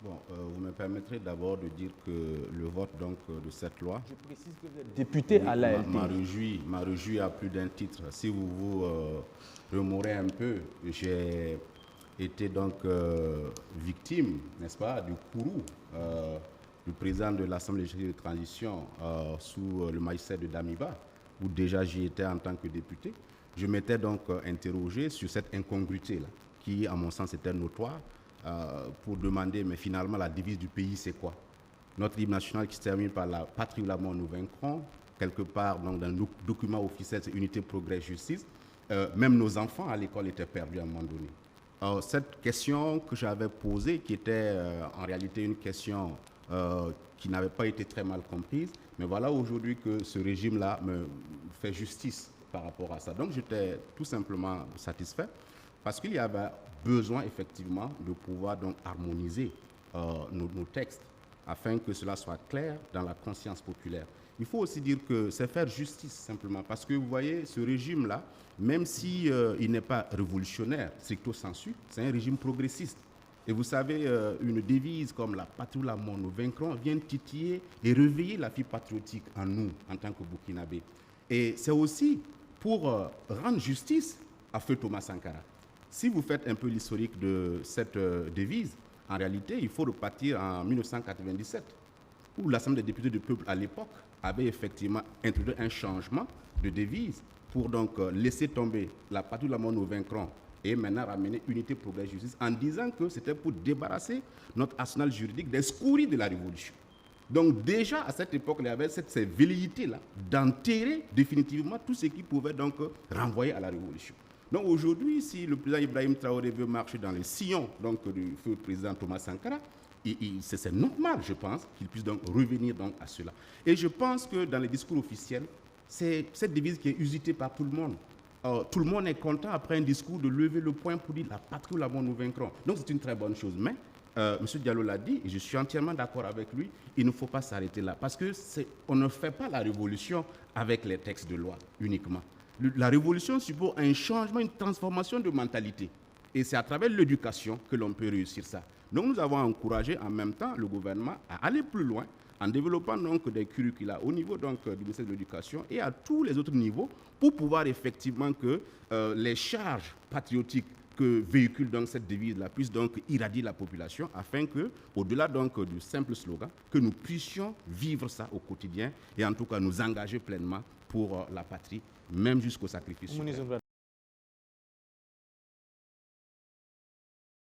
Bon, vous me permettrez d'abord de dire que le vote donc, de cette loi, Je précise que vous êtes député à l'ALT. m'a réjoui à plus d'un titre. Si vous vous remémorez un peu, j'ai été donc victime, n'est-ce pas, du courroux du président de l'Assemblée législative de transition sous le magistère de Damiba, où déjà j'y étais en tant que député. Je m'étais donc interrogé sur cette incongruité-là, qui, à mon sens, était notoire, pour demander, mais finalement, la devise du pays, c'est quoi? Notre hymne national qui se termine par la patrie ou la mort, nous vaincrons. Quelque part, donc, dans le document officiel, c'est unité, progrès, justice. Même nos enfants à l'école étaient perdus à un moment donné. Alors, cette question que j'avais posée, qui était en réalité une question qui n'avait pas été très mal comprise, mais voilà aujourd'hui que ce régime-là me fait justice par rapport à ça. Donc, j'étais tout simplement satisfait parce qu'il y avait besoin effectivement de pouvoir donc harmoniser nos textes afin que cela soit clair dans la conscience populaire. Il faut aussi dire que c'est faire justice simplement parce que vous voyez ce régime-là, même si il n'est pas révolutionnaire, stricto sensu, c'est un régime progressiste. Et vous savez, une devise comme la patrie ou la mort, nous vaincrons, vient titiller et réveiller la fibre patriotique en nous, en tant que Burkinabés. Et c'est aussi pour rendre justice à feu Thomas Sankara. Si vous faites un peu l'historique de cette devise, en réalité, il faut repartir en 1997, où l'Assemblée des députés du peuple à l'époque avait effectivement introduit un changement de devise pour donc laisser tomber la patrie de la mort nous vaincrons et maintenant ramener unité, progrès, justice, en disant que c'était pour débarrasser notre arsenal juridique des scories de la Révolution. Donc déjà, à cette époque, il y avait cette velléité-là d'enterrer définitivement tout ce qui pouvait donc renvoyer à la Révolution. Donc aujourd'hui, si le président Ibrahim Traoré veut marcher dans les sillons donc, du feu président Thomas Sankara, c'est normal, je pense, qu'il puisse donc revenir donc à cela. Et je pense que dans les discours officiels, c'est cette devise qui est usitée par tout le monde. Tout le monde est content après un discours de lever le poing pour dire la patrie ou la mort nous vaincrons. Donc c'est une très bonne chose. Mais M. Diallo l'a dit, et je suis entièrement d'accord avec lui, il ne faut pas s'arrêter là. Parce qu'on ne fait pas la révolution avec les textes de loi uniquement. La révolution suppose un changement, une transformation de mentalité. Et c'est à travers l'éducation que l'on peut réussir ça. Donc nous avons encouragé en même temps le gouvernement à aller plus loin en développant donc des curricula au niveau donc, du ministère de l'Éducation et à tous les autres niveaux pour pouvoir effectivement que les charges patriotiques que véhicule donc cette devise-là puisse donc irradier la population afin que, au-delà donc du simple slogan, que nous puissions vivre ça au quotidien et en tout cas nous engager pleinement pour la patrie, même jusqu'au sacrifice.